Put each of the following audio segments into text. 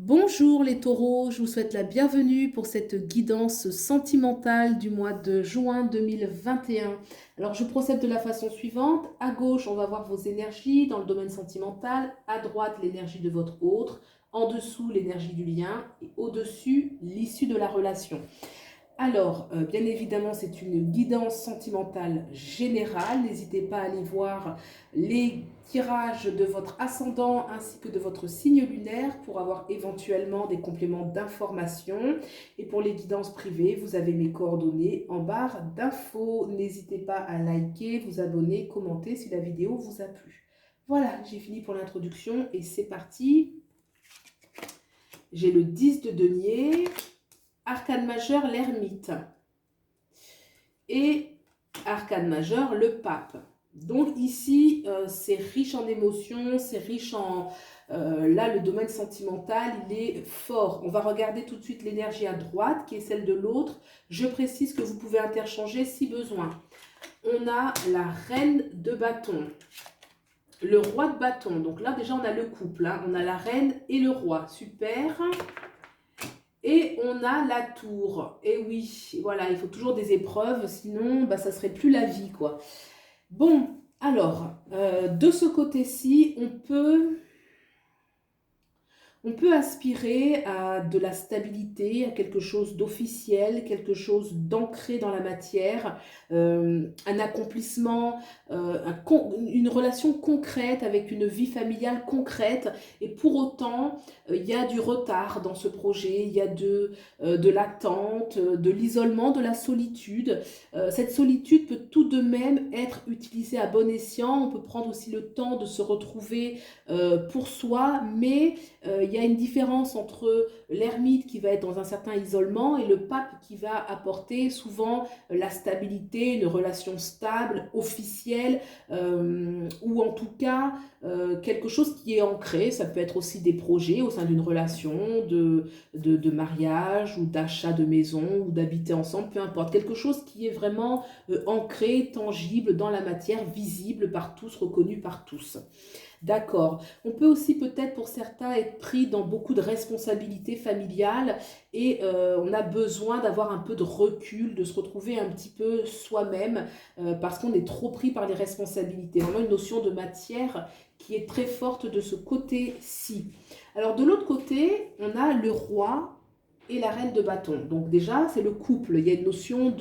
Bonjour les taureaux, je vous souhaite la bienvenue pour cette guidance sentimentale du mois de juin 2021. Alors je procède de la façon suivante. À gauche, on va voir vos énergies dans le domaine sentimental. À droite, l'énergie de votre autre. En dessous, l'énergie du lien. Et au-dessus, l'issue de la relation. Alors, bien évidemment, c'est une guidance sentimentale générale. N'hésitez pas à aller voir les tirages de votre ascendant ainsi que de votre signe lunaire pour avoir éventuellement des compléments d'information. Et pour les guidances privées, vous avez mes coordonnées en barre d'infos. N'hésitez pas à liker, vous abonner, commenter si la vidéo vous a plu. Voilà, j'ai fini pour l'introduction et c'est parti. J'ai le 10 de denier. Arcane majeur, l'ermite. Et arcane majeur, le pape. Donc ici, c'est riche en émotions, c'est riche en... là, le domaine sentimental, il est fort. On va regarder tout de suite l'énergie à droite, qui est celle de l'autre. Je précise que vous pouvez interchanger si besoin. On a la reine de bâton, le roi de bâton. Donc là, déjà, on a le couple. Hein. On a la reine et le roi. Super. Et on a la tour. Et oui, voilà, il faut toujours des épreuves, sinon bah, ça serait plus la vie, quoi. Bon, alors, de ce côté-ci, on peut aspirer à de la stabilité, à quelque chose d'officiel, quelque chose d'ancré dans la matière, un accomplissement, une relation concrète avec une vie familiale concrète. Et pour autant, il y a du retard dans ce projet, il y a de l'attente, de l'isolement, de la solitude. Cette solitude peut tout de même être utilisée à bon escient. On peut prendre aussi le temps de se retrouver pour soi, mais il y a une différence entre l'ermite qui va être dans un certain isolement et le pape qui va apporter souvent la stabilité, une relation stable, officielle, ou en tout cas quelque chose qui est ancré. Ça peut être aussi des projets au sein d'une relation de mariage ou d'achat de maison ou d'habiter ensemble, peu importe. Quelque chose qui est vraiment ancré, tangible dans la matière, visible par tous, reconnu par tous. D'accord. On peut aussi peut-être pour certains être pris dans beaucoup de responsabilités familiales et on a besoin d'avoir un peu de recul, de se retrouver un petit peu soi-même parce qu'on est trop pris par les responsabilités. Vraiment une notion de matière qui est très forte de ce côté-ci. Alors de l'autre côté, on a le roi et la reine de bâton. Donc déjà, c'est le couple. Il y a une notion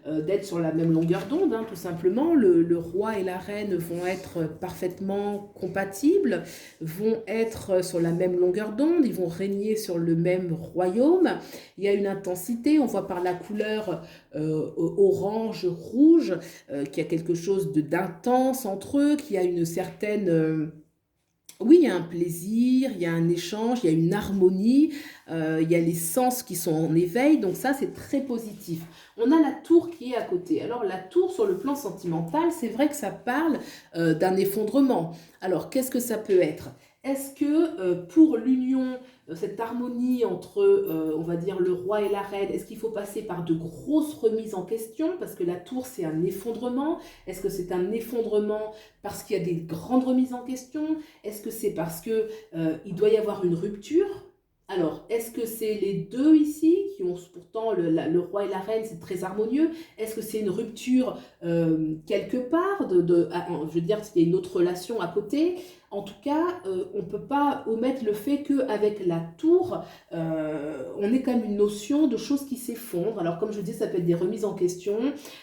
d'être sur la même longueur d'onde, hein, tout simplement. Le roi et la reine vont être parfaitement compatibles, vont être sur la même longueur d'onde, ils vont régner sur le même royaume. Il y a une intensité, on voit par la couleur orange-rouge qu'il y a quelque chose d'intense entre eux, qu'il y a une certaine... oui, il y a un plaisir, il y a un échange, il y a une harmonie, il y a les sens qui sont en éveil, donc ça c'est très positif. On a la tour qui est à côté. Alors la tour sur le plan sentimental, c'est vrai que ça parle d'un effondrement. Alors qu'est-ce que ça peut être? Est-ce que pour l'union, cette harmonie entre, on va dire, le roi et la reine, est-ce qu'il faut passer par de grosses remises en question? Parce que la tour c'est un effondrement. Est-ce que c'est un effondrement parce qu'il y a des grandes remises en question? Est-ce que c'est parce que il doit y avoir une rupture? Alors, est-ce que c'est les deux ici qui ont pourtant le roi et la reine, c'est très harmonieux? Est-ce que c'est une rupture quelque part je veux dire, s'il y a une autre relation à côté? En tout cas, on ne peut pas omettre le fait qu'avec la tour, on est quand même une notion de choses qui s'effondrent. Alors, comme je dis, ça peut être des remises en question,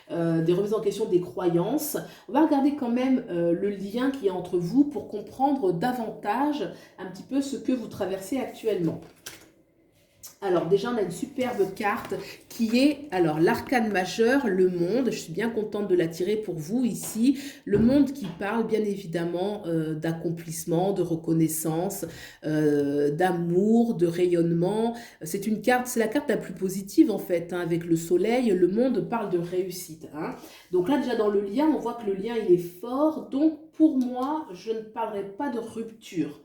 des remises en question des croyances. On va regarder quand même le lien qu'il y a entre vous pour comprendre davantage un petit peu ce que vous traversez actuellement. Alors déjà, on a une superbe carte qui est alors l'arcane majeur, le monde. Je suis bien contente de la tirer pour vous ici. Le monde qui parle bien évidemment d'accomplissement, de reconnaissance, d'amour, de rayonnement. C'est une carte, c'est la carte la plus positive en fait, hein, avec le soleil. Le monde parle de réussite. Hein. Donc là déjà dans le lien, on voit que le lien il est fort. Donc pour moi, je ne parlerai pas de rupture.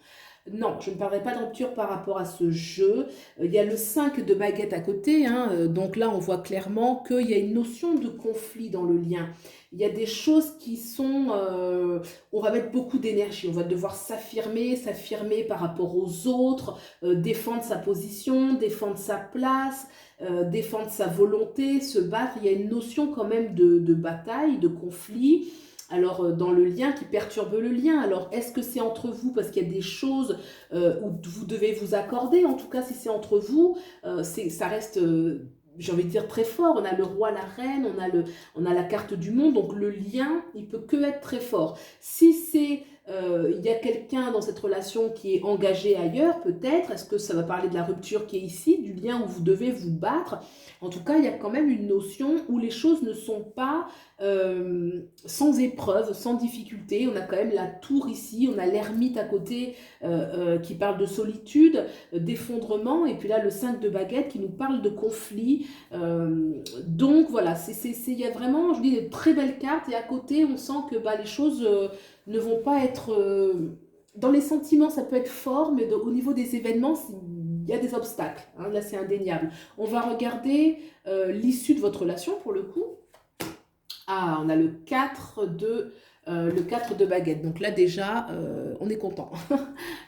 Non, je ne parlerai pas de rupture par rapport à ce jeu. Il y a le 5 de baguette à côté, hein, donc là on voit clairement qu'il y a une notion de conflit dans le lien. Il y a des choses qui sont... on va mettre beaucoup d'énergie, on va devoir s'affirmer, s'affirmer par rapport aux autres, défendre sa position, défendre sa place, défendre sa volonté, se battre. Il y a une notion quand même de bataille, de conflit. Alors, dans le lien qui perturbe le lien, alors est-ce que c'est entre vous parce qu'il y a des choses où vous devez vous accorder, en tout cas si c'est entre vous, ça reste, j'ai envie de dire, très fort. On a le roi, la reine, on a la carte du monde, donc le lien, il peut que être très fort. Si c'est, il y a quelqu'un dans cette relation qui est engagé ailleurs, peut-être, est-ce que ça va parler de la rupture qui est ici, du lien où vous devez vous battre? En tout cas, il y a quand même une notion où les choses ne sont pas sans épreuve, sans difficulté. On a quand même la tour ici, on a l'ermite à côté qui parle de solitude, d'effondrement, et puis là le 5 de baguette qui nous parle de conflit. Donc voilà, il y a vraiment, je dis, des très belles cartes, et à côté on sent que bah, les choses ne vont pas être... dans les sentiments ça peut être fort, mais au niveau des événements, il y a des obstacles, hein, là c'est indéniable. On va regarder l'issue de votre relation pour le coup. Ah, on a le 4 de baguette. Donc là, déjà, on est content.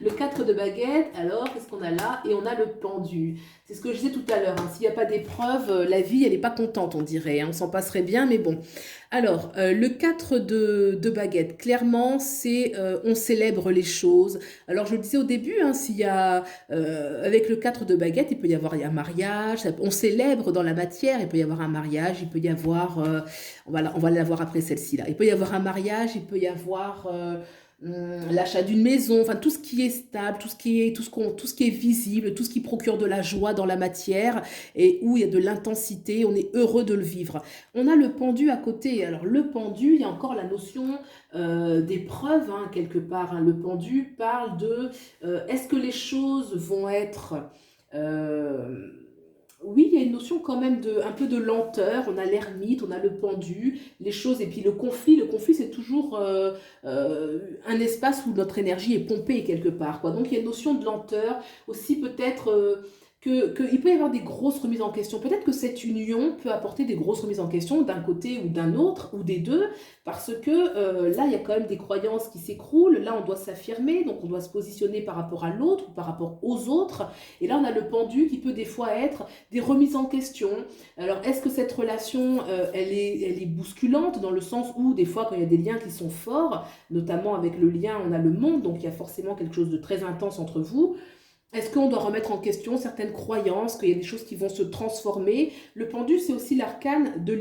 Le 4 de baguette, alors, qu'est-ce qu'on a là? Et on a le pendu. C'est ce que je disais tout à l'heure, hein. S'il n'y a pas d'épreuve, la vie, elle n'est pas contente, on dirait, hein. On s'en passerait bien, mais bon. Alors, le 4 de baguette, clairement, c'est on célèbre les choses. Alors, je le disais au début, hein, s'il y a, avec le 4 de baguette, il peut y avoir un mariage. On célèbre dans la matière, il peut y avoir un mariage, il peut y avoir... on va la voir après celle-ci là. Il peut y avoir un mariage, il peut y avoir l'achat d'une maison, enfin tout ce qui est stable, tout ce qui est visible, tout ce qui procure de la joie dans la matière et où il y a de l'intensité, on est heureux de le vivre. On a le pendu à côté. Alors le pendu, il y a encore la notion d'épreuve, hein, quelque part, hein. Le pendu parle de est-ce que les choses vont être... oui, il y a une notion quand même un peu de lenteur. On a l'ermite, on a le pendu, les choses, et puis le conflit. Le conflit, c'est toujours un espace où notre énergie est pompée quelque part, quoi. Donc il y a une notion de lenteur. Aussi peut-être il peut y avoir des grosses remises en question. Peut-être que cette union peut apporter des grosses remises en question d'un côté ou d'un autre, ou des deux, parce que là, il y a quand même des croyances qui s'écroulent. Là, on doit s'affirmer, donc on doit se positionner par rapport à l'autre ou par rapport aux autres. Et là, on a le pendu qui peut des fois être des remises en question. Alors, est-ce que cette relation, elle est bousculante dans le sens où, des fois, quand il y a des liens qui sont forts, notamment avec le lien, on a le monde, donc il y a forcément quelque chose de très intense entre vous. Est-ce qu'on doit remettre en question certaines croyances, qu'il y a des choses qui vont se transformer? Le pendu, c'est aussi l'arcane de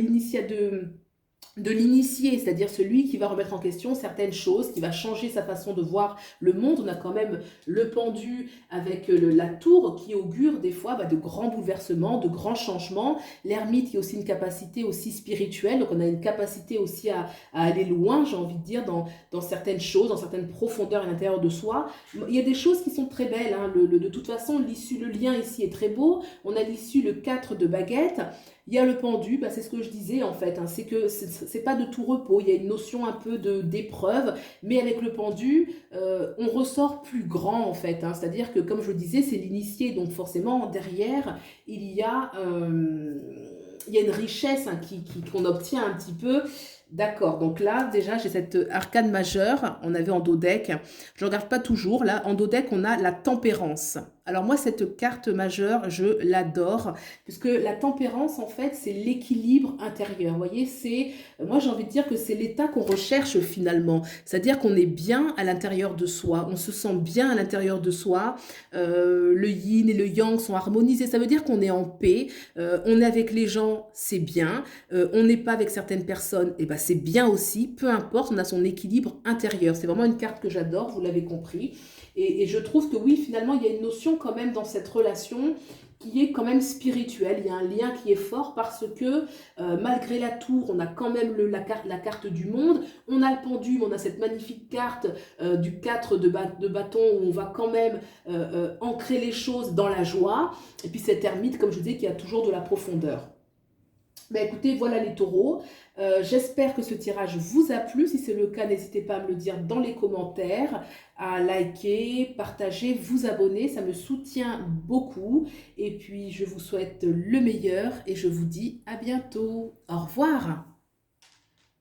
l'initié, c'est-à-dire celui qui va remettre en question certaines choses, qui va changer sa façon de voir le monde. On a quand même le pendu avec la tour qui augure des fois bah, de grands bouleversements, de grands changements. L'ermite qui a aussi une capacité aussi spirituelle, donc on a une capacité aussi à aller loin, j'ai envie de dire, dans certaines choses, dans certaines profondeurs à l'intérieur de soi. Il y a des choses qui sont très belles, hein. De toute façon, l'issue, le lien ici est très beau. On a l'issue, le 4 de baguette. Il y a le pendu, bah c'est ce que je disais en fait, hein, c'est que c'est pas de tout repos, il y a une notion un peu d'épreuve, mais avec le pendu, on ressort plus grand en fait, hein, c'est-à-dire que comme je le disais, c'est l'initié, donc forcément derrière, il y a une richesse, hein, qu'on obtient un petit peu. D'accord, donc là déjà j'ai cette arcane majeure, on avait en dos deck, je ne regarde pas toujours, là en dos deck on a la tempérance. Alors moi cette carte majeure je l'adore, puisque la tempérance en fait c'est l'équilibre intérieur, vous voyez, moi j'ai envie de dire que c'est l'état qu'on recherche finalement, c'est-à-dire qu'on est bien à l'intérieur de soi, on se sent bien à l'intérieur de soi, le yin et le yang sont harmonisés, ça veut dire qu'on est en paix, on est avec les gens, c'est bien, on n'est pas avec certaines personnes, et ben c'est bien aussi, peu importe, on a son équilibre intérieur. C'est vraiment une carte que j'adore, vous l'avez compris. Et je trouve que oui, finalement, il y a une notion quand même dans cette relation qui est quand même spirituelle. Il y a un lien qui est fort parce que malgré la tour, on a quand même la carte du monde. On a le pendu, on a cette magnifique carte du 4 de bâton où on va quand même ancrer les choses dans la joie. Et puis cette ermite, comme je disais, qui a toujours de la profondeur. Bah, écoutez, voilà les taureaux. J'espère que ce tirage vous a plu. Si c'est le cas, n'hésitez pas à me le dire dans les commentaires, à liker, partager, vous abonner. Ça me soutient beaucoup. Et puis, je vous souhaite le meilleur et je vous dis à bientôt. Au revoir.